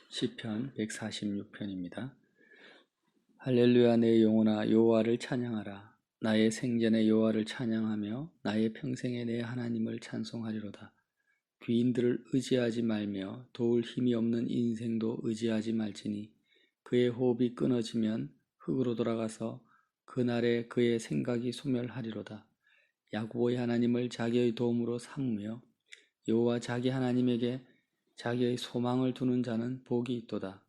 시편 146편입니다. 할렐루야. 내 영혼아 여호와를 찬양하라. 나의 생전에 여호와를 찬양하며 나의 평생에 내 하나님을 찬송하리로다. 귀인들을 의지하지 말며 도울 힘이 없는 인생도 의지하지 말지니 그의 호흡이 끊어지면 흙으로 돌아가서 그날에 그의 생각이 소멸하리로다. 야고보의 하나님을 자기의 도움으로 삼으며 여호와 자기 하나님에게 자기의 소망을 두는 자는 복이 있도다.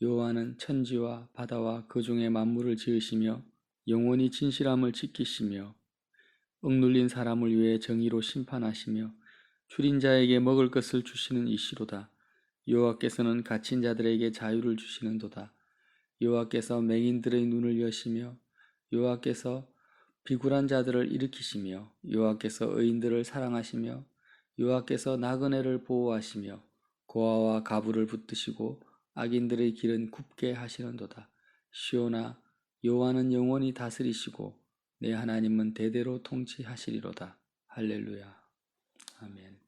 여호와는 천지와 바다와 그 중에 만물을 지으시며 영원히 진실함을 지키시며 억눌린 사람을 위해 정의로 심판하시며 줄인 자에게 먹을 것을 주시는 이시로다. 여호와께서는 갇힌 자들에게 자유를 주시는도다. 여호와께서 맹인들의 눈을 여시며 여호와께서 비굴한 자들을 일으키시며 여호와께서 의인들을 사랑하시며 여호와께서 나그네를 보호하시며 고아와 가부를 붙드시고 악인들의 길은 굽게 하시는도다. 시온아 여호와는 영원히 다스리시고 내 하나님은 대대로 통치하시리로다. 할렐루야. 아멘.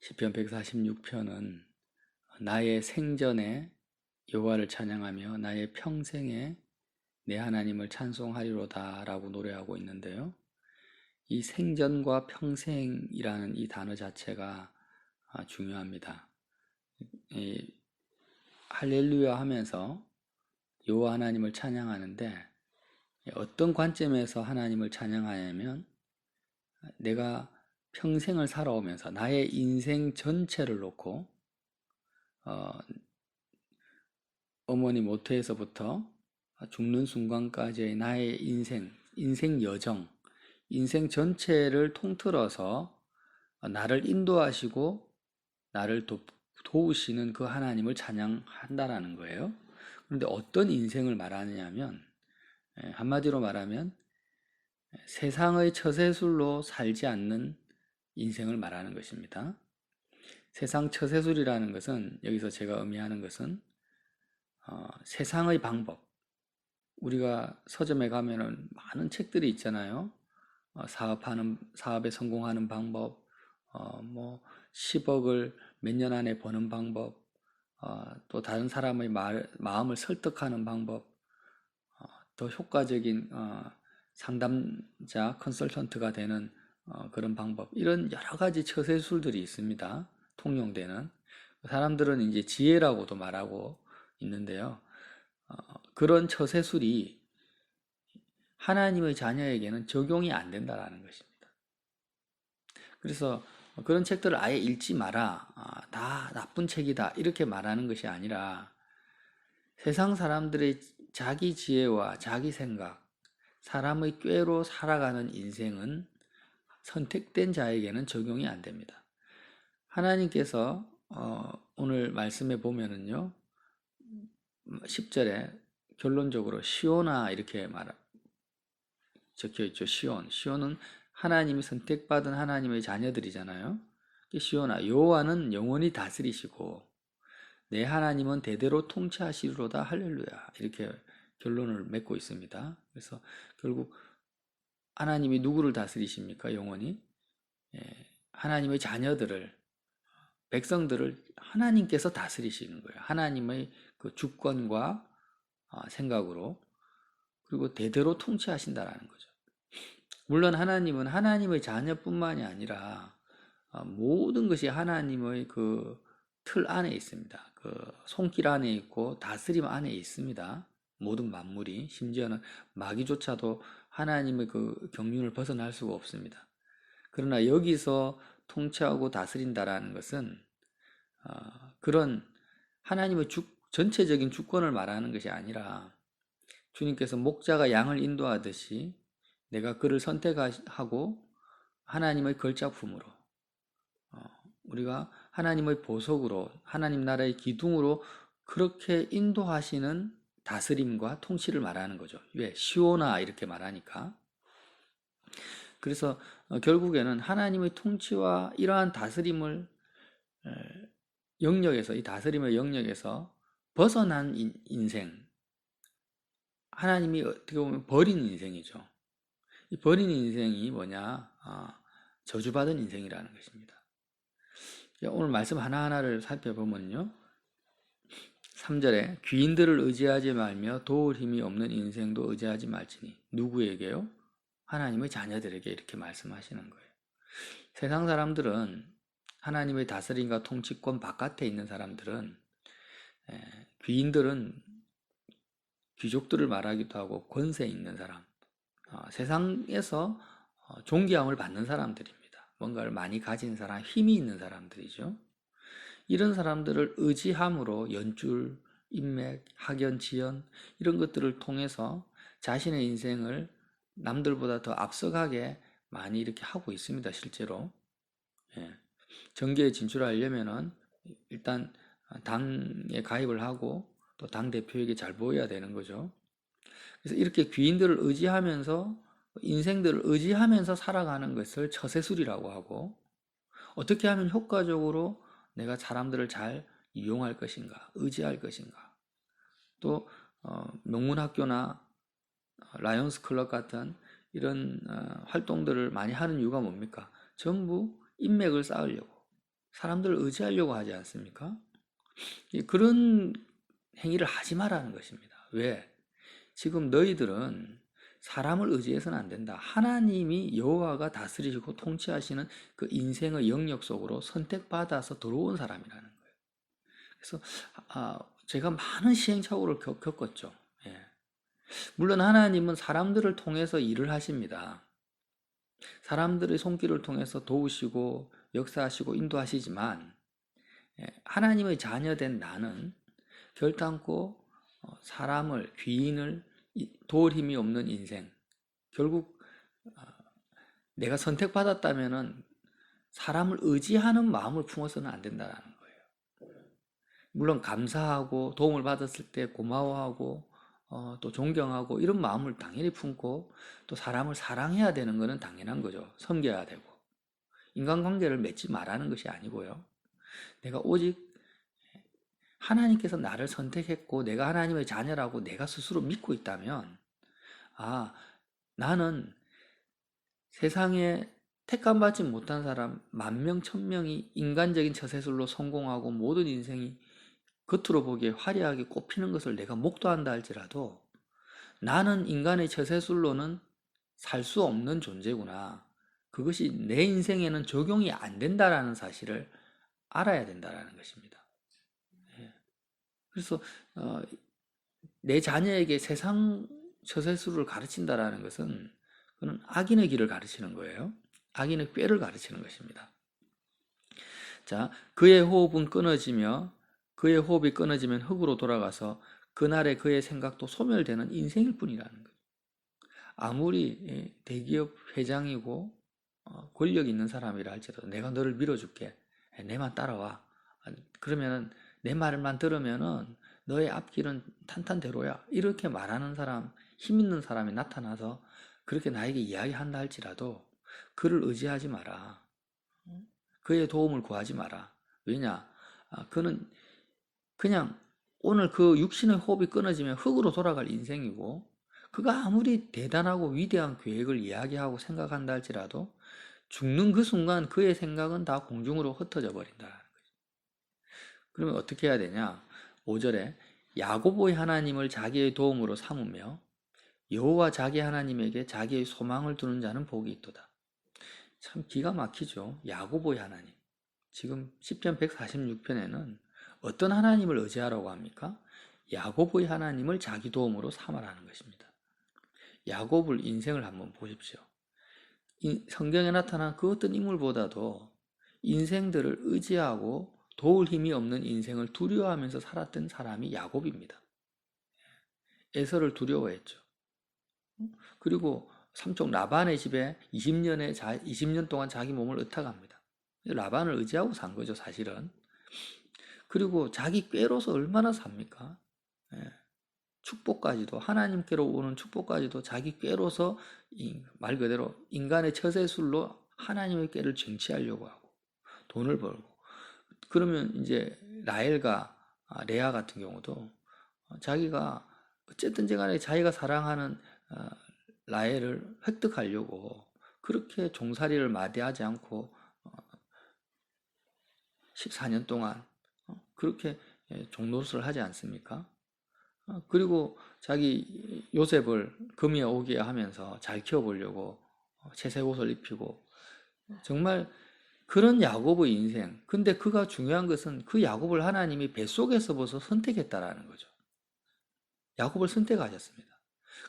시편 146편은 나의 생전에 여호와를 찬양하며 나의 평생에 내 하나님을 찬송하리로다 라고 노래하고 있는데요. 이 생전과 평생이라는 이 단어 자체가 중요합니다. 이 할렐루야 하면서 여호와 하나님을 찬양하는데 어떤 관점에서 하나님을 찬양하냐면 내가 평생을 살아오면서 나의 인생 전체를 놓고 어머니 모태에서부터 죽는 순간까지의 나의 인생 여정, 인생 전체를 통틀어서 나를 인도하시고 나를 도우시는 그 하나님을 찬양한다라는 거예요. 그런데 어떤 인생을 말하느냐면 한마디로 말하면 세상의 처세술로 살지 않는 인생을 말하는 것입니다. 세상 처세술이라는 것은 여기서 제가 의미하는 것은 세상의 방법, 우리가 서점에 가면은 많은 책들이 있잖아요. 사업에 성공하는 방법, 뭐 10억을 몇 년 안에 버는 방법, 또 다른 사람의 마음을 설득하는 방법, 더 효과적인 상담자, 컨설턴트가 되는 그런 방법, 이런 여러 가지 처세술들이 있습니다. 통용되는. 사람들은 이제 지혜라고도 말하고 있는데요. 그런 처세술이 하나님의 자녀에게는 적용이 안 된다라는 것입니다. 그래서 그런 책들을 아예 읽지 마라. 다 나쁜 책이다. 이렇게 말하는 것이 아니라 세상 사람들의 자기 지혜와 자기 생각, 사람의 꾀로 살아가는 인생은 선택된 자에게는 적용이 안 됩니다. 하나님께서 오늘 말씀에 보면은요, 10절에 결론적으로 시온아 이렇게 적혀 있죠. 시온은 하나님이 선택받은 하나님의 자녀들이잖아요. 시온아 여호와는 영원히 다스리시고 내 하나님은 대대로 통치하시리로다. 할렐루야. 이렇게 결론을 맺고 있습니다. 그래서 결국 하나님이 누구를 다스리십니까? 영원히 하나님의 자녀들을, 백성들을 하나님께서 다스리시는 거예요. 하나님의 그 주권과 생각으로, 그리고 대대로 통치하신다라는 거죠. 물론 하나님은 하나님의 자녀뿐만이 아니라 모든 것이 하나님의 그 틀 안에 있습니다. 그 손길 안에 있고 다스림 안에 있습니다. 모든 만물이, 심지어는 마귀조차도 하나님의 그 경륜을 벗어날 수가 없습니다. 그러나 여기서 통치하고 다스린다라는 것은 그런 하나님의 전체적인 주권을 말하는 것이 아니라 주님께서 목자가 양을 인도하듯이 내가 그를 선택하고 하나님의 걸작품으로, 우리가 하나님의 보석으로, 하나님 나라의 기둥으로 그렇게 인도하시는 다스림과 통치를 말하는 거죠. 왜? 시오나 이렇게 말하니까. 그래서 결국에는 하나님의 통치와 이러한 다스림을 영역에서, 이 다스림의 영역에서 벗어난 인생, 하나님이 어떻게 보면 버린 인생이죠. 이 버린 인생이 뭐냐? 저주받은 인생이라는 것입니다. 오늘 말씀 하나하나를 살펴보면요. 3절에 귀인들을 의지하지 말며 도울 힘이 없는 인생도 의지하지 말지니. 누구에게요? 하나님의 자녀들에게 이렇게 말씀하시는 거예요. 세상 사람들은, 하나님의 다스림과 통치권 바깥에 있는 사람들은, 귀인들은 귀족들을 말하기도 하고 권세 있는 사람, 세상에서 존귀함을 받는 사람들입니다. 뭔가를 많이 가진 사람, 힘이 있는 사람들이죠. 이런 사람들을 의지함으로 연줄, 인맥, 학연, 지연 이런 것들을 통해서 자신의 인생을 남들보다 더 앞서가게 많이 이렇게 하고 있습니다. 실제로. 정계에 진출하려면은 일단 당에 가입을 하고 또 당 대표에게 잘 보여야 되는 거죠. 그래서 이렇게 귀인들을 의지하면서 인생들을 의지하면서 살아가는 것을 처세술이라고 하고, 어떻게 하면 효과적으로 내가 사람들을 잘 이용할 것인가, 의지할 것인가. 또 명문학교나 라이온스 클럽 같은 이런 활동들을 많이 하는 이유가 뭡니까? 전부 인맥을 쌓으려고, 사람들을 의지하려고 하지 않습니까? 그런 행위를 하지 말라는 것입니다. 왜? 지금 너희들은 사람을 의지해서는 안 된다. 하나님이 여호와가 다스리시고 통치하시는 그 인생의 영역 속으로 선택받아서 들어온 사람이라는 거예요. 그래서 제가 많은 시행착오를 겪었죠. 예. 물론 하나님은 사람들을 통해서 일을 하십니다. 사람들의 손길을 통해서 도우시고 역사하시고 인도하시지만, 하나님의 자녀된 나는 결단코 사람을, 귀인을 도울 힘이 없는 인생, 결국 내가 선택받았다면은 사람을 의지하는 마음을 품어서는 안 된다는 거예요. 물론 감사하고 도움을 받았을 때 고마워하고 또 존경하고 이런 마음을 당연히 품고, 또 사람을 사랑해야 되는 것은 당연한 거죠. 섬겨야 되고 인간관계를 맺지 말라는 것이 아니고요. 내가 오직 하나님께서 나를 선택했고 내가 하나님의 자녀라고 내가 스스로 믿고 있다면, 나는 세상에 택함받지 못한 사람 만명 천명이 인간적인 처세술로 성공하고 모든 인생이 겉으로 보기에 화려하게 꼽히는 것을 내가 목도한다 할지라도, 나는 인간의 처세술로는 살 수 없는 존재구나, 그것이 내 인생에는 적용이 안 된다라는 사실을 알아야 된다라는 것입니다. 그래서 내 자녀에게 세상 처세술을 가르친다라는 것은 그는 악인의 길을 가르치는 거예요. 악인의 꾀를 가르치는 것입니다. 자, 그의 호흡이 끊어지면 흙으로 돌아가서 그날의 그의 생각도 소멸되는 인생일 뿐이라는 거예요. 아무리 대기업 회장이고 권력 있는 사람이라 할지라도 내가 너를 밀어줄게, 내만 따라와, 그러면 내 말만 들으면은 너의 앞길은 탄탄대로야, 이렇게 말하는 사람, 힘 있는 사람이 나타나서 그렇게 나에게 이야기한다 할지라도 그를 의지하지 마라. 그의 도움을 구하지 마라. 왜냐? 그는 그냥 오늘 그 육신의 호흡이 끊어지면 흙으로 돌아갈 인생이고, 그가 아무리 대단하고 위대한 계획을 이야기하고 생각한다 할지라도 죽는 그 순간 그의 생각은 다 공중으로 흩어져 버린다. 그러면 어떻게 해야 되냐? 5절에 야고보의 하나님을 자기의 도움으로 삼으며 여호와 자기 하나님에게 자기의 소망을 두는 자는 복이 있도다. 참 기가 막히죠. 야고보의 하나님. 지금 시편 146편에는 어떤 하나님을 의지하라고 합니까? 야고보의 하나님을 자기 도움으로 삼아라는 것입니다. 야고보의 인생을 한번 보십시오. 성경에 나타난 그 어떤 인물보다도 인생들을 의지하고 도울 힘이 없는 인생을 두려워하면서 살았던 사람이 야곱입니다. 에서를 두려워했죠. 그리고 삼촌 라반의 집에 20년 동안 자기 몸을 의탁합니다. 라반을 의지하고 산 거죠, 사실은. 그리고 자기 꾀로서 얼마나 삽니까? 축복까지도, 하나님께로 오는 축복까지도 자기 꾀로서, 말 그대로 인간의 처세술로 하나님의 꾀를 쟁취하려고 하고 돈을 벌고. 그러면 이제 라헬과 레아 같은 경우도 자기가 어쨌든지 간에 자기가 사랑하는 라헬을 획득하려고 그렇게 종살이를 마다하지 않고 14년 동안 그렇게 종노릇을 하지 않습니까? 그리고 자기 요셉을 금이야 오기야 하면서 잘 키워보려고 채색 옷을 입히고 정말 그런 야곱의 인생. 근데 그가 중요한 것은 그 야곱을 하나님이 뱃속에서 벌써 선택했다라는 거죠. 야곱을 선택하셨습니다.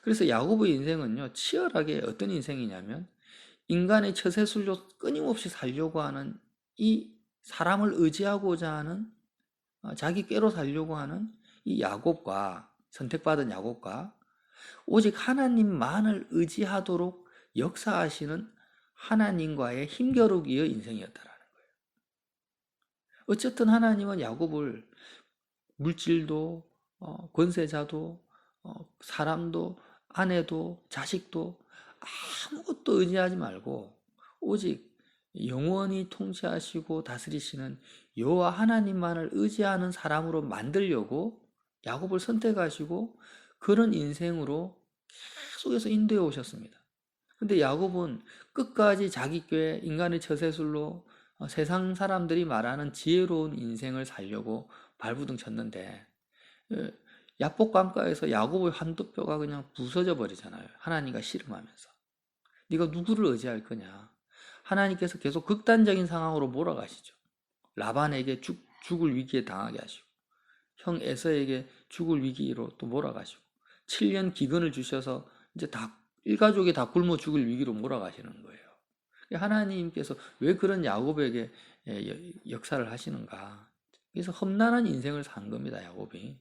그래서 야곱의 인생은요, 치열하게 어떤 인생이냐면 인간의 처세술로 끊임없이 살려고 하는 이 사람을 의지하고자 하는 자기 꾀로 살려고 하는 이 야곱과 선택받은 야곱과 오직 하나님만을 의지하도록 역사하시는 하나님과의 힘겨루기의 인생이었다라는 거예요. 어쨌든 하나님은 야곱을 물질도 권세자도 사람도 아내도 자식도 아무것도 의지하지 말고 오직 영원히 통치하시고 다스리시는 여호와 하나님만을 의지하는 사람으로 만들려고 야곱을 선택하시고 그런 인생으로 계속해서 인도해 오셨습니다. 근데 야곱은 끝까지 자기 꾀 인간의 처세술로 세상 사람들이 말하는 지혜로운 인생을 살려고 발부둥 쳤는데 야복강가에서 야곱의 한두 뼈가 그냥 부서져 버리잖아요. 하나님과 씨름하면서. 네가 누구를 의지할 거냐. 하나님께서 계속 극단적인 상황으로 몰아가시죠. 라반에게 죽을 위기에 당하게 하시고 형 에서에게 죽을 위기로 또 몰아가시고 7년 기근을 주셔서 이제 다 일가족이 다 굶어 죽을 위기로 몰아가시는 거예요. 하나님께서 왜 그런 야곱에게 역사를 하시는가? 그래서 험난한 인생을 산 겁니다, 야곱이.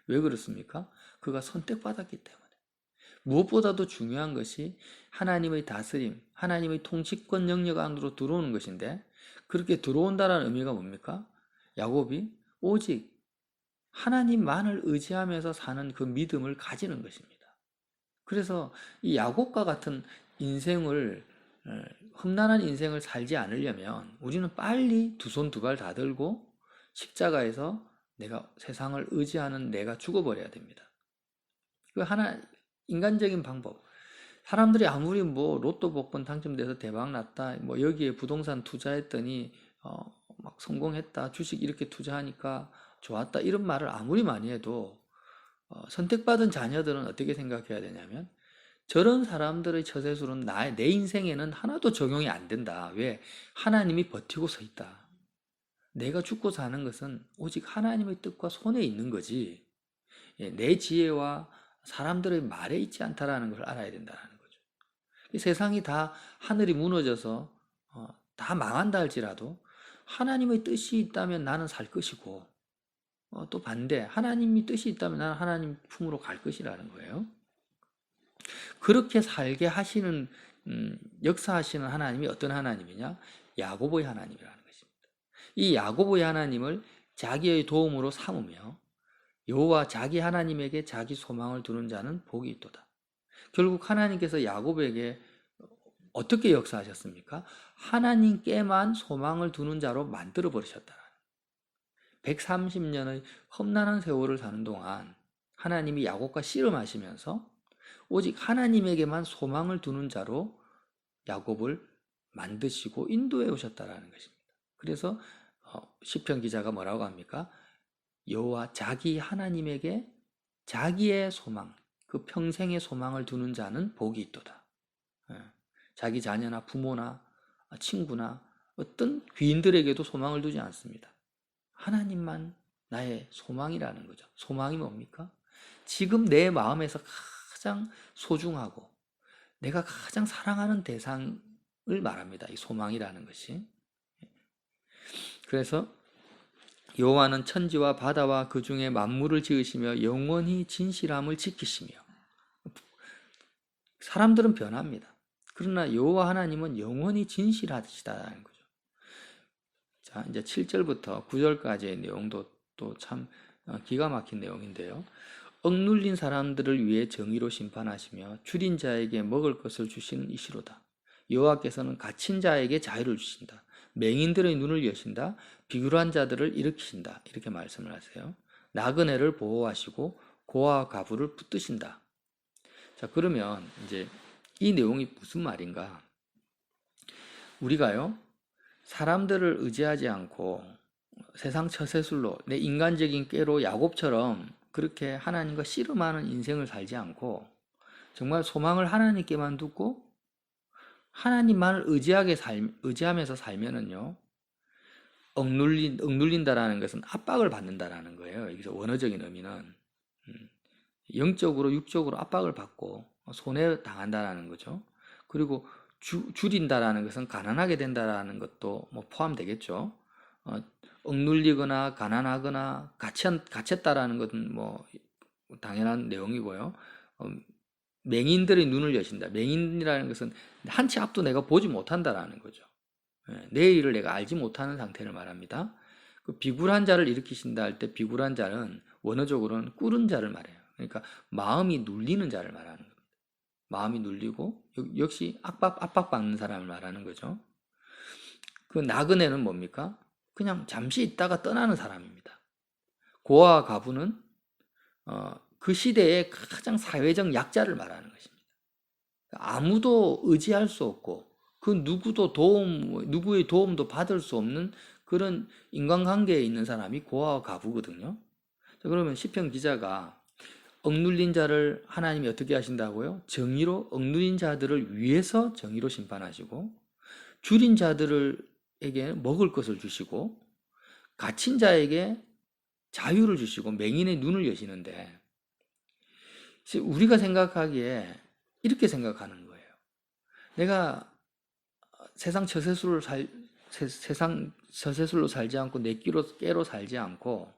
왜 그렇습니까? 그가 선택받았기 때문에. 무엇보다도 중요한 것이 하나님의 다스림, 하나님의 통치권 영역 안으로 들어오는 것인데 그렇게 들어온다는 의미가 뭡니까? 야곱이 오직 하나님만을 의지하면서 사는 그 믿음을 가지는 것입니다. 그래서 이 야곱과 같은 인생을 험난한 인생을 살지 않으려면 우리는 빨리 두 손 두 발 다 들고 십자가에서 내가 세상을 의지하는 내가 죽어버려야 됩니다. 그 하나 인간적인 방법. 사람들이 아무리 뭐 로또 복권 당첨돼서 대박 났다, 뭐 여기에 부동산 투자했더니 막 성공했다, 주식 이렇게 투자하니까 좋았다 이런 말을 아무리 많이 해도 선택받은 자녀들은 어떻게 생각해야 되냐면 저런 사람들의 처세술은 내 인생에는 하나도 적용이 안 된다. 왜? 하나님이 버티고 서 있다. 내가 죽고 사는 것은 오직 하나님의 뜻과 손에 있는 거지. 내 지혜와 사람들의 말에 있지 않다라는 걸 알아야 된다는 거죠. 이 세상이 다 하늘이 무너져서 다 망한다 할지라도 하나님의 뜻이 있다면 나는 살 것이고 또 반대 하나님이 뜻이 있다면 나는 하나님 품으로 갈 것이라는 거예요. 그렇게 살게 하시는 역사하시는 하나님이 어떤 하나님이냐? 야곱의 하나님이라는 것입니다. 이 야곱의 하나님을 자기의 도움으로 삼으며 여호와 자기 하나님에게 자기 소망을 두는 자는 복이 있도다. 결국 하나님께서 야곱에게 어떻게 역사하셨습니까? 하나님께만 소망을 두는 자로 만들어 버리셨다. 130년의 험난한 세월을 사는 동안 하나님이 야곱과 씨름하시면서 오직 하나님에게만 소망을 두는 자로 야곱을 만드시고 인도해 오셨다라는 것입니다. 그래서 시편 기자가 뭐라고 합니까? 여호와 자기 하나님에게 자기의 소망, 그 평생의 소망을 두는 자는 복이 있도다. 자기 자녀나 부모나 친구나 어떤 귀인들에게도 소망을 두지 않습니다. 하나님만 나의 소망이라는 거죠. 소망이 뭡니까? 지금 내 마음에서 가장 소중하고 내가 가장 사랑하는 대상을 말합니다. 이 소망이라는 것이. 그래서 여호와는 천지와 바다와 그 중에 만물을 지으시며 영원히 진실함을 지키시며 사람들은 변합니다. 그러나 여호와 하나님은 영원히 진실하시다는 거죠. 자, 이제 7절부터 9절까지의 내용도 또 참 기가 막힌 내용인데요. 억눌린 사람들을 위해 정의로 심판하시며 줄인 자에게 먹을 것을 주시는 이시로다. 여호와께서는 갇힌 자에게 자유를 주신다. 맹인들의 눈을 여신다. 비굴한 자들을 일으키신다. 이렇게 말씀을 하세요. 나그네를 보호하시고 고아와 과부를 붙드신다. 자, 그러면 이제 이 내용이 무슨 말인가? 우리가요, 사람들을 의지하지 않고 세상 처세술로 내 인간적인 꾀로 야곱처럼 그렇게 하나님과 씨름하는 인생을 살지 않고 정말 소망을 하나님께만 두고 하나님만을 의지하면서 살면은요, 억눌린다라는 것은 압박을 받는다라는 거예요. 여기서 원어적인 의미는 영적으로 육적으로 압박을 받고 손해 당한다라는 거죠. 그리고 줄인다라는 것은 가난하게 된다라는 것도 뭐 포함되겠죠. 억눌리거나 가난하거나 갇혔다라는 것은 뭐 당연한 내용이고요. 맹인들의 눈을 여신다. 맹인이라는 것은 한 치 앞도 내가 보지 못한다라는 거죠. 내일을 내가 알지 못하는 상태를 말합니다. 그 비굴한 자를 일으키신다 할 때 비굴한 자는 원어적으로는 꿇은 자를 말해요. 그러니까 마음이 눌리는 자를 말하는 겁니다. 마음이 눌리고 역시 압박받는 사람을 말하는 거죠. 그 나그네는 뭡니까? 그냥 잠시 있다가 떠나는 사람입니다. 고아와 과부는 그 시대의 가장 사회적 약자를 말하는 것입니다. 아무도 의지할 수 없고 그 누구의 도움도 받을 수 없는 그런 인간관계에 있는 사람이 고아와 과부거든요. 자, 그러면 시편 기자가 억눌린 자를 하나님이 어떻게 하신다고요? 정의로 억눌린 자들을 위해서 정의로 심판하시고 줄인 자들에게 먹을 것을 주시고 갇힌 자에게 자유를 주시고 맹인의 눈을 여시는데 우리가 생각하기에 이렇게 생각하는 거예요. 내가 세상 처세술로 살지 않고 내 깨로 살지 않고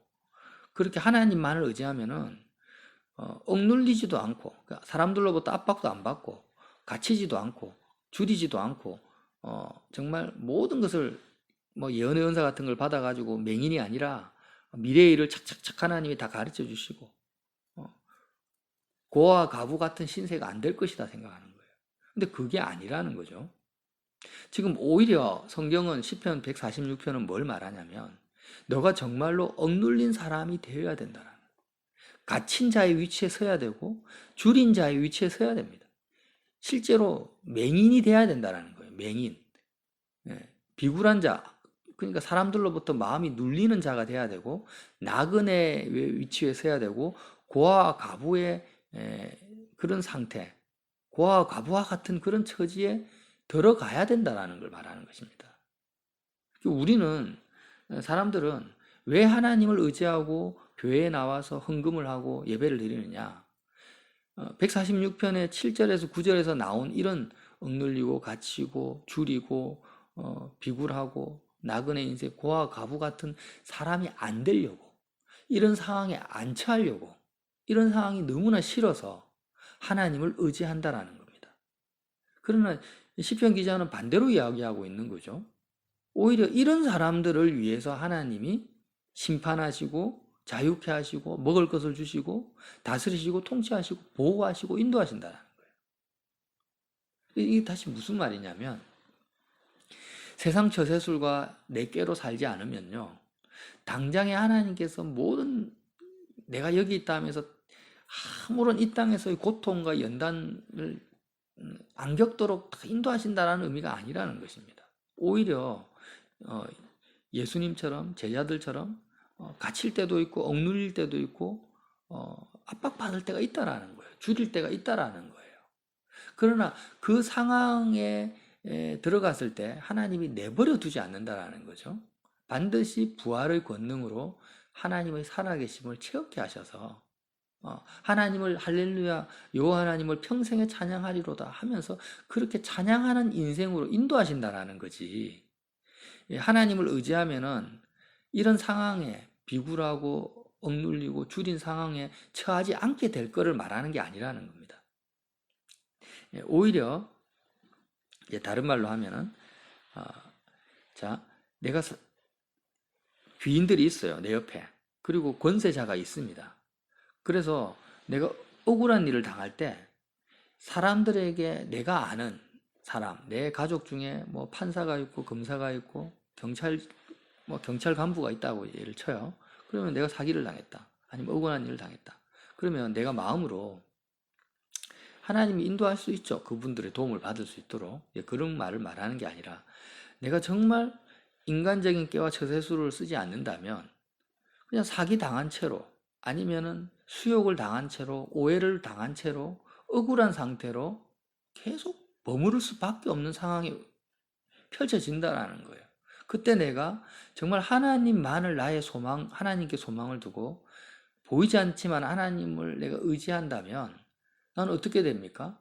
그렇게 하나님만을 의지하면은 억눌리지도 않고 사람들로부터 압박도 안 받고 갇히지도 않고 줄이지도 않고 정말 모든 것을 뭐 예언의 은사 같은 걸 받아가지고 맹인이 아니라 미래의 일을 착착착 하나님이 다 가르쳐 주시고 고아 가부 같은 신세가 안 될 것이다 생각하는 거예요. 근데 그게 아니라는 거죠. 지금 오히려 성경은 시편 146편은 뭘 말하냐면 너가 정말로 억눌린 사람이 되어야 된다라는 거예요. 갇힌 자의 위치에 서야 되고 줄인 자의 위치에 서야 됩니다. 실제로 맹인이 돼야 된다라는 거예요. 맹인. 비굴한 자, 그러니까 사람들로부터 마음이 눌리는 자가 돼야 되고 나그네의 위치에 서야 되고 고아와 과부의 그런 상태, 고아와 과부와 같은 그런 처지에 들어가야 된다라는 걸 말하는 것입니다. 우리는 사람들은 왜 하나님을 의지하고 교회에 나와서 헌금을 하고 예배를 드리느냐? 146편의 7절에서 9절에서 나온 이런 억눌리고 갇히고 줄이고 비굴하고 나그네 인생 고아 과부 같은 사람이 안 되려고 이런 상황에 안 처하려고 이런 상황이 너무나 싫어서 하나님을 의지한다라는 겁니다. 그러나 시편 기자는 반대로 이야기하고 있는 거죠. 오히려 이런 사람들을 위해서 하나님이 심판하시고 자유케 하시고 먹을 것을 주시고 다스리시고 통치하시고 보호하시고 인도하신다는 거예요. 이게 다시 무슨 말이냐면 세상 처세술과 내 꾀로 살지 않으면요. 당장에 하나님께서 모든 내가 여기 있다 하면서 아무런 이 땅에서의 고통과 연단을 안 겪도록 인도하신다라는 의미가 아니라는 것입니다. 오히려 예수님처럼 제자들처럼 갇힐 때도 있고 억눌릴 때도 있고 압박받을 때가 있다라는 거예요. 줄일 때가 있다라는 거예요. 그러나 그 상황에 들어갔을 때 하나님이 내버려 두지 않는다라는 거죠. 반드시 부활의 권능으로 하나님의 살아계심을 체험케 하셔서 하나님을 할렐루야 여호와 하나님을 평생에 찬양하리로다 하면서 그렇게 찬양하는 인생으로 인도하신다라는 거지. 하나님을 의지하면은 이런 상황에 비굴하고 억눌리고 줄인 상황에 처하지 않게 될 거를 말하는 게 아니라는 겁니다. 오히려 다른 말로 하면은 자 내가 귀인들이 있어요 내 옆에 그리고 권세자가 있습니다. 그래서 내가 억울한 일을 당할 때 사람들에게 내가 아는 사람, 내 가족 중에 뭐 판사가 있고 검사가 있고 경찰 간부가 있다고 예를 쳐요. 그러면 내가 사기를 당했다. 아니면 억울한 일을 당했다. 그러면 내가 마음으로 하나님이 인도할 수 있죠. 그분들의 도움을 받을 수 있도록. 그런 말을 말하는 게 아니라 내가 정말 인간적인 깨와 처세술을 쓰지 않는다면 그냥 사기 당한 채로 아니면은 수욕을 당한 채로 오해를 당한 채로 억울한 상태로 계속 머무를 수밖에 없는 상황이 펼쳐진다라는 거예요. 그때 내가 정말 하나님만을 나의 소망, 하나님께 소망을 두고 보이지 않지만 하나님을 내가 의지한다면 나는 어떻게 됩니까?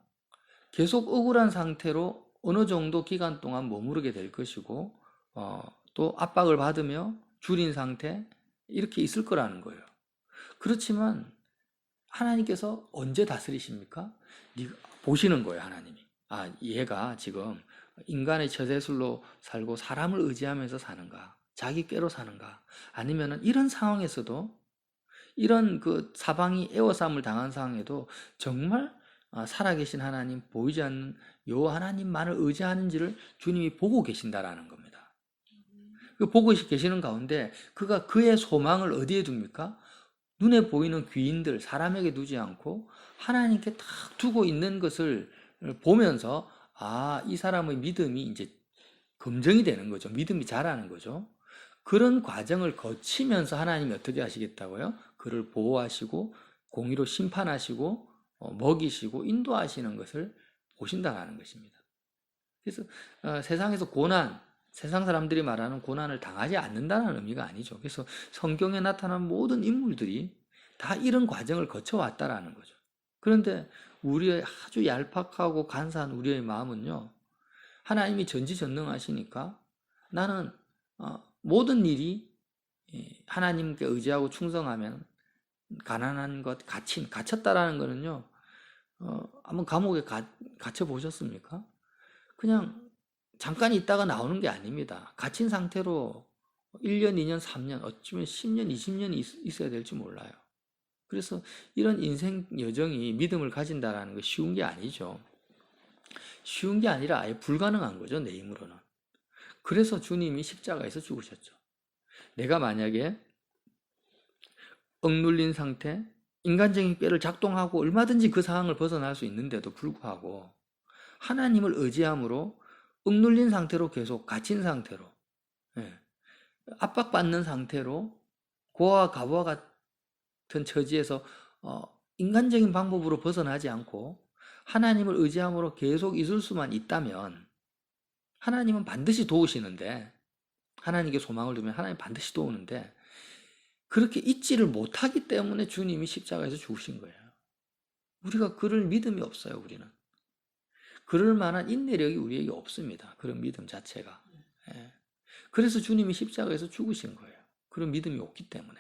계속 억울한 상태로 어느 정도 기간 동안 머무르게 될 것이고 또 압박을 받으며 줄인 상태 이렇게 있을 거라는 거예요. 그렇지만 하나님께서 언제 다스리십니까? 보시는 거예요, 하나님이. 아, 얘가 지금 인간의 처세술로 살고 사람을 의지하면서 사는가? 자기 꾀로 사는가? 아니면은 이런 상황에서도 이런 그 사방이 에워싸움을 당한 상황에도 정말 살아계신 하나님, 보이지 않는 요 하나님만을 의지하는지를 주님이 보고 계신다라는 겁니다. 그 보고 계시는 가운데 그가 그의 소망을 어디에 둡니까? 눈에 보이는 귀인들, 사람에게 두지 않고 하나님께 딱 두고 있는 것을 보면서 이 사람의 믿음이 이제 검증이 되는 거죠. 믿음이 자라는 거죠. 그런 과정을 거치면서 하나님이 어떻게 하시겠다고요? 그를 보호하시고 공의로 심판하시고 먹이시고 인도하시는 것을 보신다는 것입니다. 그래서 세상에서 고난, 세상 사람들이 말하는 고난을 당하지 않는다는 의미가 아니죠. 그래서 성경에 나타난 모든 인물들이 다 이런 과정을 거쳐왔다라는 거죠. 그런데 우리의 아주 얄팍하고 간사한 우리의 마음은요, 하나님이 전지전능하시니까 나는 모든 일이 하나님께 의지하고 충성하면 가난한 것, 갇혔다라는 거는요, 한번 감옥에 갇혀 보셨습니까? 그냥 잠깐 있다가 나오는 게 아닙니다. 갇힌 상태로 1년, 2년, 3년, 어쩌면 10년, 20년이 있어야 될지 몰라요. 그래서 이런 인생 여정이 믿음을 가진다라는 거 쉬운 게 아니죠. 쉬운 게 아니라 아예 불가능한 거죠, 내 힘으로는. 그래서 주님이 십자가에서 죽으셨죠. 내가 만약에 억눌린 상태, 인간적인 꾀를 작동하고 얼마든지 그 상황을 벗어날 수 있는데도 불구하고 하나님을 의지함으로 억눌린 상태로 계속 갇힌 상태로 압박받는 상태로 고아와 가부와 같은 처지에서 인간적인 방법으로 벗어나지 않고 하나님을 의지함으로 계속 있을 수만 있다면 하나님은 반드시 도우시는데 하나님께 소망을 두면 하나님 반드시 도우는데 그렇게 잊지를 못하기 때문에 주님이 십자가에서 죽으신 거예요. 우리가 그럴 믿음이 없어요, 우리는. 그럴 만한 인내력이 우리에게 없습니다. 그런 믿음 자체가. 그래서 주님이 십자가에서 죽으신 거예요. 그런 믿음이 없기 때문에.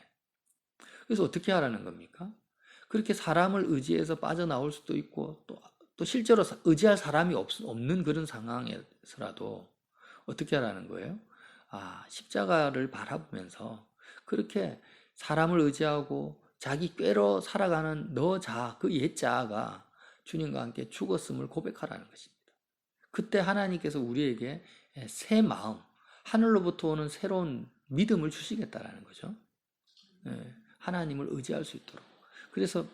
그래서 어떻게 하라는 겁니까? 그렇게 사람을 의지해서 빠져나올 수도 있고 또 실제로 의지할 사람이 없는 그런 상황에서라도 어떻게 하라는 거예요? 십자가를 바라보면서 그렇게 사람을 의지하고 자기 꾀로 살아가는 그 옛자아가 주님과 함께 죽었음을 고백하라는 것입니다. 그때 하나님께서 우리에게 새 마음, 하늘로부터 오는 새로운 믿음을 주시겠다라는 거죠. 하나님을 의지할 수 있도록. 그래서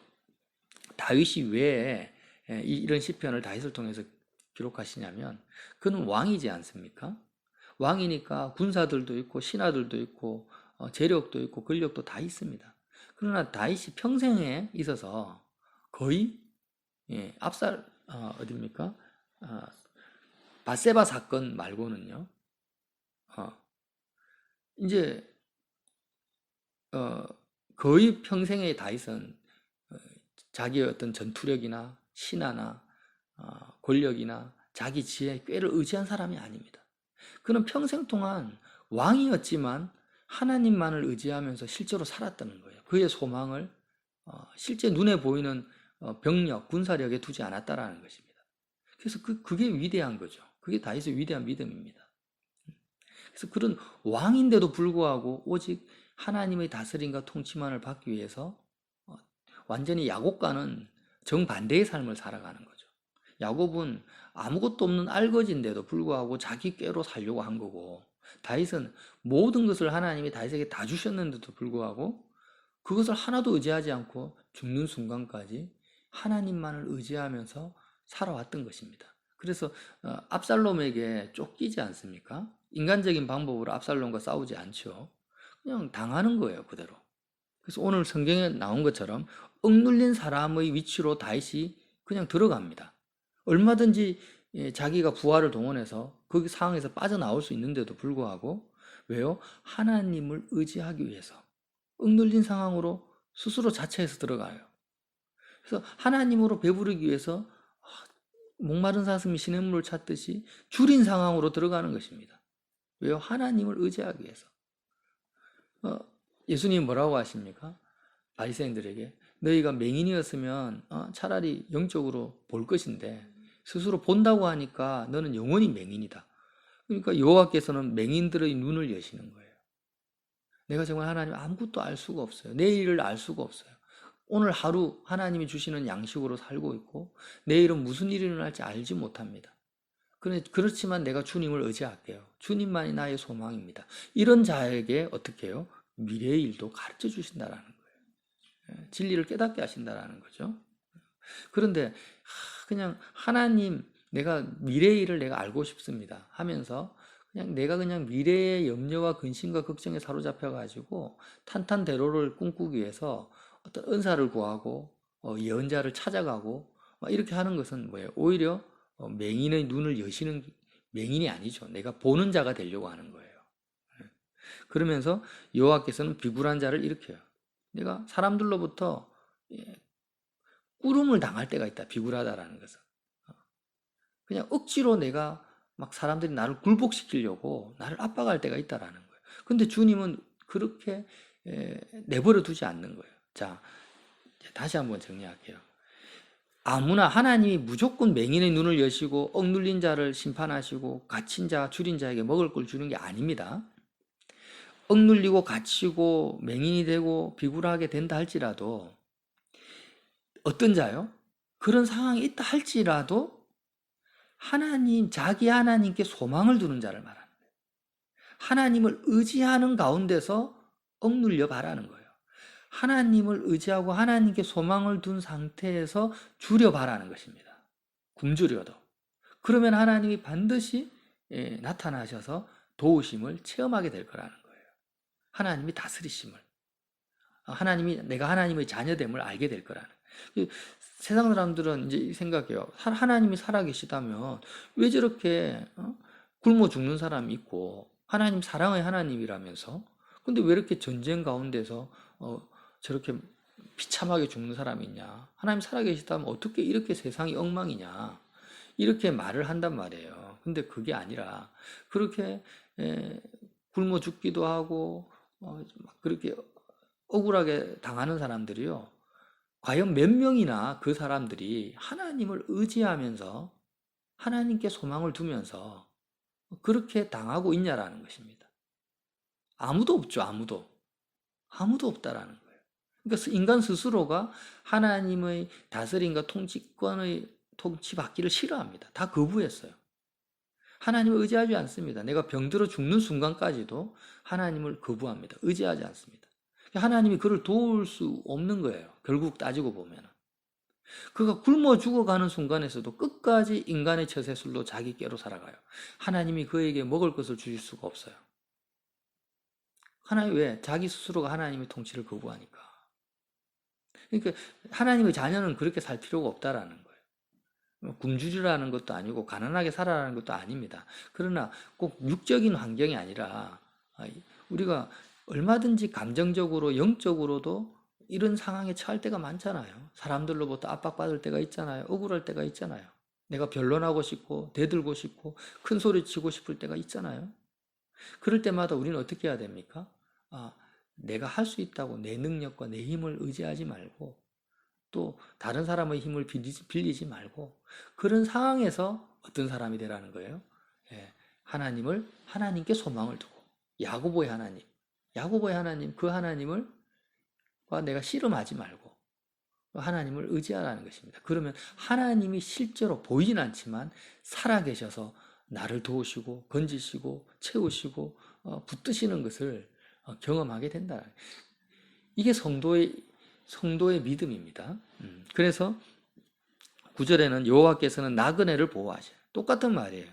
다윗이 왜 이런 시편을 다윗을 통해서 기록하시냐면 그는 왕이지 않습니까? 왕이니까 군사들도 있고 신하들도 있고 재력도 있고 권력도 다 있습니다. 그러나 다윗이 평생에 있어서 거의 어딥니까? 바세바 사건 말고는요. 이제 거의 평생에 다윗은 자기의 어떤 전투력이나 신하나 권력이나 자기 지혜, 꾀를 의지한 사람이 아닙니다. 그는 평생 동안 왕이었지만 하나님만을 의지하면서 실제로 살았다는 거예요. 그의 소망을 실제 눈에 보이는 병력, 군사력에 두지 않았다라는 것입니다. 그래서 그게 위대한 거죠. 그게 다윗의 위대한 믿음입니다. 그래서 그런 왕인데도 불구하고 오직 하나님의 다스림과 통치만을 받기 위해서 완전히 야곱과는 정반대의 삶을 살아가는 거죠. 야곱은 아무것도 없는 알거지인데도 불구하고 자기 꾀로 살려고 한 거고 다윗은 모든 것을 하나님이 다윗에게 다 주셨는데도 불구하고 그것을 하나도 의지하지 않고 죽는 순간까지 하나님만을 의지하면서 살아왔던 것입니다. 그래서 압살롬에게 쫓기지 않습니까? 인간적인 방법으로 압살롬과 싸우지 않죠. 그냥 당하는 거예요, 그대로. 그래서 오늘 성경에 나온 것처럼 억눌린 사람의 위치로 다윗이 그냥 들어갑니다. 얼마든지 자기가 부하를 동원해서 그 상황에서 빠져나올 수 있는데도 불구하고 왜요? 하나님을 의지하기 위해서 억눌린 상황으로 스스로 자처해서 들어가요. 그래서 하나님으로 배부르기 위해서 목마른 사슴이 시냇물을 찾듯이 줄인 상황으로 들어가는 것입니다. 왜요? 하나님을 의지하기 위해서. 예수님 뭐라고 하십니까? 바리새인들에게 너희가 맹인이었으면 차라리 영적으로 볼 것인데 스스로 본다고 하니까 너는 영원히 맹인이다. 그러니까 여호와께서는 맹인들의 눈을 여시는 거예요. 내가 정말 하나님 아무것도 알 수가 없어요. 내일을 알 수가 없어요. 오늘 하루 하나님이 주시는 양식으로 살고 있고 내일은 무슨 일이 일어날지 알지 못합니다. 그렇지만 내가 주님을 의지할게요. 주님만이 나의 소망입니다. 이런 자에게 어떻게 해요? 미래의 일도 가르쳐 주신다라는 거예요. 진리를 깨닫게 하신다라는 거죠. 그런데 그냥 하나님 내가 미래의 일을 내가 알고 싶습니다 하면서 내가 그냥 미래의 염려와 근심과 걱정에 사로잡혀 가지고 탄탄대로를 꿈꾸기 위해서 어떤 은사를 구하고 예언자를 찾아가고 이렇게 하는 것은 뭐예요? 오히려 맹인의 눈을 여시는 맹인이 아니죠. 내가 보는 자가 되려고 하는 거예요. 그러면서 여호와께서는 비굴한 자를 일으켜요. 내가 사람들로부터 꾸름을 당할 때가 있다. 비굴하다라는 것은. 그냥 억지로 내가 막 사람들이 나를 굴복시키려고 나를 압박할 때가 있다라는 거예요. 근데 주님은 그렇게 내버려 두지 않는 거예요. 자, 다시 한번 정리할게요. 아무나 하나님이 무조건 맹인의 눈을 여시고 억눌린 자를 심판하시고 갇힌 자, 줄인 자에게 먹을 걸 주는 게 아닙니다. 억눌리고 갇히고 맹인이 되고 비굴하게 된다 할지라도 어떤 자요? 그런 상황이 있다 할지라도 하나님, 자기 하나님께 소망을 두는 자를 말하는 거예요. 하나님을 의지하는 가운데서 억눌려 바라는 거예요. 하나님을 의지하고 하나님께 소망을 둔 상태에서 줄여 바라는 것입니다. 굶주려도. 그러면 하나님이 반드시 나타나셔서 도우심을 체험하게 될 거라는 거예요. 하나님이 다스리심을. 하나님이 내가 하나님의 자녀됨을 알게 될 거라는. 세상 사람들은 이제 생각해요. 하나님이 살아계시다면 왜 저렇게 굶어 죽는 사람이 있고 하나님 사랑의 하나님이라면서 근데 왜 이렇게 전쟁 가운데서 저렇게 비참하게 죽는 사람이 있냐? 하나님 살아계시다면 어떻게 이렇게 세상이 엉망이냐? 이렇게 말을 한단 말이에요. 근데 그게 아니라 그렇게 굶어 죽기도 하고 그렇게 억울하게 당하는 사람들이요. 과연 몇 명이나 그 사람들이 하나님을 의지하면서 하나님께 소망을 두면서 그렇게 당하고 있냐라는 것입니다. 아무도 없죠, 아무도. 아무도 없다라는 거예요. 그러니까 인간 스스로가 하나님의 다스림과 통치권의 통치받기를 싫어합니다. 다 거부했어요. 하나님을 의지하지 않습니다. 내가 병들어 죽는 순간까지도 하나님을 거부합니다. 의지하지 않습니다. 하나님이 그를 도울 수 없는 거예요. 결국 따지고 보면. 그가 굶어 죽어가는 순간에서도 끝까지 인간의 처세술로 자기 께로 살아가요. 하나님이 그에게 먹을 것을 주실 수가 없어요. 하나님 왜? 자기 스스로가 하나님의 통치를 거부하니까. 그러니까 하나님의 자녀는 그렇게 살 필요가 없다라는 거예요. 굶주리라는 것도 아니고 가난하게 살아라는 것도 아닙니다. 그러나 꼭 육적인 환경이 아니라 우리가 얼마든지 감정적으로 영적으로도 이런 상황에 처할 때가 많잖아요. 사람들로부터 압박받을 때가 있잖아요. 억울할 때가 있잖아요. 내가 변론하고 싶고 대들고 싶고 큰 소리 치고 싶을 때가 있잖아요. 그럴 때마다 우리는 어떻게 해야 됩니까? 내가 할 수 있다고 내 능력과 내 힘을 의지하지 말고 또 다른 사람의 힘을 빌리지 말고 그런 상황에서 어떤 사람이 되라는 거예요? 하나님께 소망을 두고 야고보의 하나님 그 하나님을 내가 씨름하지 말고 하나님을 의지하라는 것입니다. 그러면 하나님이 실제로 보이진 않지만 살아계셔서 나를 도우시고 건지시고 채우시고 붙드시는 것을 경험하게 된다. 이게 성도의 믿음입니다. 그래서 9절에는 여호와께서는 나그네를 보호하셔요. 똑같은 말이에요.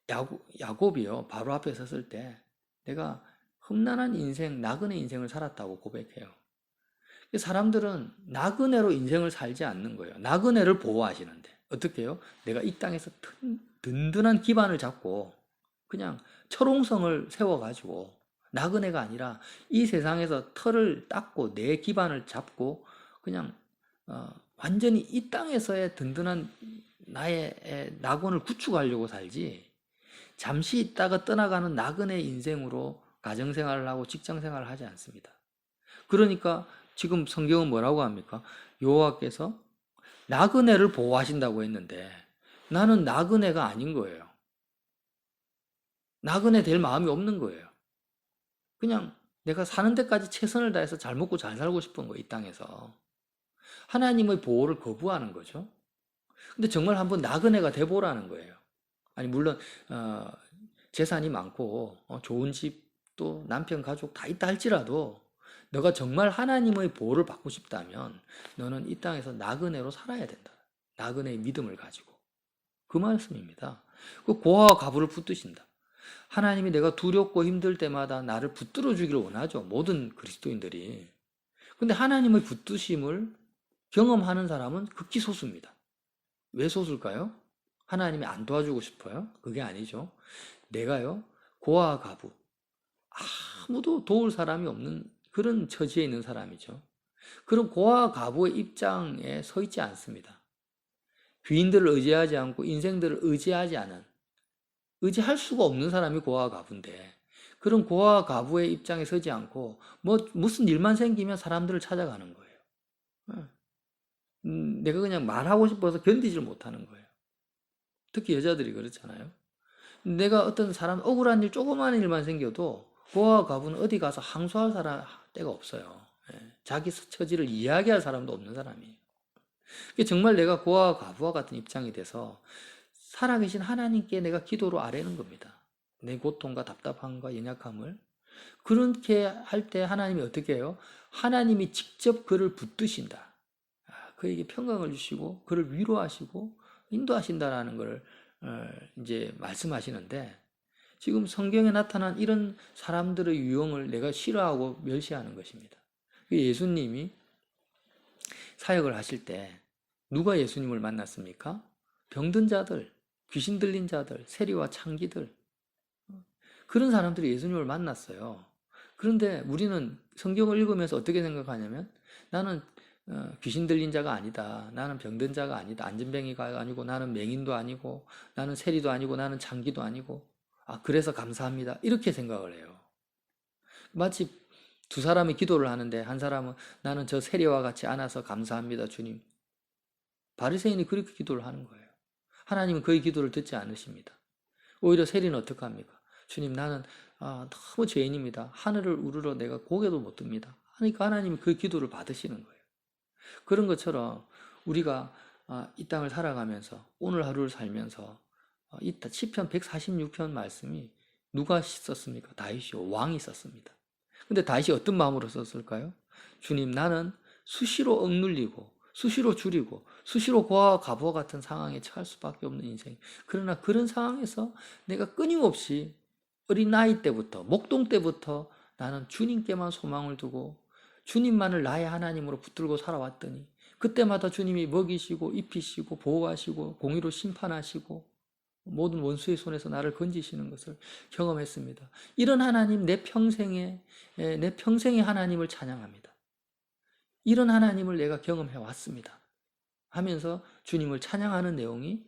야곱이요, 바로 앞에 섰을 때 내가 험난한 인생, 나그네 인생을 살았다고 고백해요. 사람들은 나그네로 인생을 살지 않는 거예요. 나그네를 보호하시는데 어떻게 해요? 내가 이 땅에서 든든한 기반을 잡고 그냥 철옹성을 세워가지고, 나그네가 아니라 이 세상에서 털을 닦고 내 기반을 잡고 그냥 완전히 이 땅에서의 든든한 나의 낙원을 구축하려고 살지, 잠시 있다가 떠나가는 나그네 인생으로 가정생활을 하고 직장생활을 하지 않습니다. 그러니까 지금 성경은 뭐라고 합니까? 여호와께서 나그네를 보호하신다고 했는데 나는 나그네가 아닌 거예요. 나그네 될 마음이 없는 거예요. 그냥 내가 사는 데까지 최선을 다해서 잘 먹고 잘 살고 싶은 거예요, 이 땅에서. 하나님의 보호를 거부하는 거죠. 근데 정말 한번 나그네가 돼보라는 거예요. 아니, 물론 재산이 많고 좋은 집도 남편 가족 다 있다 할지라도 너가 정말 하나님의 보호를 받고 싶다면 너는 이 땅에서 나그네로 살아야 된다. 나그네의 믿음을 가지고. 그 말씀입니다. 그 고아와 과부를 붙드신다. 하나님이 내가 두렵고 힘들 때마다 나를 붙들어 주기를 원하죠. 모든 그리스도인들이. 근데 하나님의 붙드심을 경험하는 사람은 극히 소수입니다. 왜 소수일까요? 하나님이 안 도와주고 싶어요? 그게 아니죠. 내가요, 고아와 과부, 아무도 도울 사람이 없는 그런 처지에 있는 사람이죠. 그런 고아와 과부의 입장에 서 있지 않습니다. 귀인들을 의지하지 않고 인생들을 의지하지 않은, 의지할 수가 없는 사람이 고아와 과부인데, 그런 고아와 과부의 입장에 서지 않고 무슨 일만 생기면 사람들을 찾아가는 거예요. 내가 그냥 말하고 싶어서 견디질 못하는 거예요. 특히 여자들이 그렇잖아요. 내가 어떤 사람 억울한 일, 조그마한 일만 생겨도 고아와 과부는 어디 가서 항소할 사람 때가 없어요. 자기 처지를 이야기할 사람도 없는 사람이에요. 정말 내가 고아와 과부와 같은 입장이 돼서 살아계신 하나님께 내가 기도로 아뢰는 겁니다. 내 고통과 답답함과 연약함을. 그렇게 할 때 하나님이 어떻게 해요? 하나님이 직접 그를 붙드신다. 그에게 평강을 주시고 그를 위로하시고 인도하신다라는 것을 이제 말씀하시는데, 지금 성경에 나타난 이런 사람들의 유형을 내가 싫어하고 멸시하는 것입니다. 예수님이 사역을 하실 때 누가 예수님을 만났습니까? 병든 자들, 귀신 들린 자들, 세리와 창기들, 그런 사람들이 예수님을 만났어요. 그런데 우리는 성경을 읽으면서 어떻게 생각하냐면, 나는 귀신 들린 자가 아니다. 나는 병든 자가 아니다. 안전뱅이가 아니고, 나는 맹인도 아니고, 나는 세리도 아니고, 나는 창기도 아니고, 그래서 감사합니다. 이렇게 생각을 해요. 마치 두 사람이 기도를 하는데 한 사람은 나는 저 세리와 같이 않아서 감사합니다, 주님. 바리새인이 그렇게 기도를 하는 거예요. 하나님은 그의 기도를 듣지 않으십니다. 오히려 세리는 어떻게 합니까? 주님, 나는 너무 죄인입니다. 하늘을 우러러 내가 고개도 못 듭니다. 하니까 하나님이 그 기도를 받으시는 거예요. 그런 것처럼 우리가 이 땅을 살아가면서, 오늘 하루를 살면서 이 시편 146편 말씀이 누가 썼습니까? 다윗이요, 왕이 썼습니다. 근데 다윗이 어떤 마음으로 썼을까요? 주님, 나는 수시로 억눌리고 수시로 줄이고 수시로 고아와 과부와 같은 상황에 처할 수밖에 없는 인생. 그러나 그런 상황에서 내가 끊임없이 어린 나이 때부터, 목동 때부터 나는 주님께만 소망을 두고 주님만을 나의 하나님으로 붙들고 살아왔더니, 그때마다 주님이 먹이시고 입히시고 보호하시고 공의로 심판하시고 모든 원수의 손에서 나를 건지시는 것을 경험했습니다. 이런 하나님, 내 평생의 하나님을 찬양합니다. 이런 하나님을 내가 경험해 왔습니다 하면서 주님을 찬양하는 내용이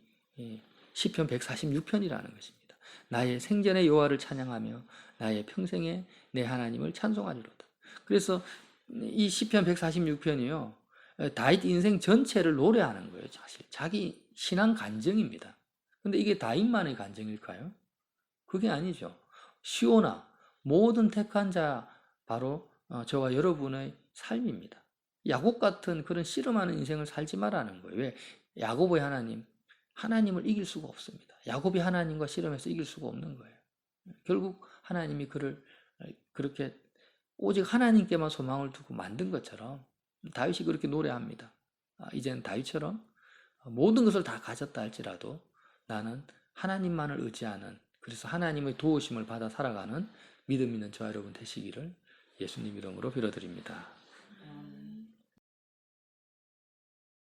시편 146편이라는 것입니다. 나의 생전의 여호와를 찬양하며 나의 평생에 내 하나님을 찬송하리로다. 그래서 이 시편 146편이요, 다윗 인생 전체를 노래하는 거예요. 사실 자기 신앙 간증입니다. 근데 이게 다윗만의 간증일까요? 그게 아니죠. 시오나 모든 택한 자, 바로 저와 여러분의 삶입니다. 야곱 같은 그런 씨름하는 인생을 살지 말라는 거예요. 왜? 야곱의 하나님을 이길 수가 없습니다. 야곱이 하나님과 씨름해서 이길 수가 없는 거예요. 결국 하나님이 그를 그렇게 오직 하나님께만 소망을 두고 만든 것처럼 다윗이 그렇게 노래합니다. 이제는 다윗처럼 모든 것을 다 가졌다 할지라도 나는 하나님만을 의지하는 그래서 하나님의 도우심을 받아 살아가는 믿음 있는 저와 여러분 되시기를 예수님 이름으로 빌어드립니다.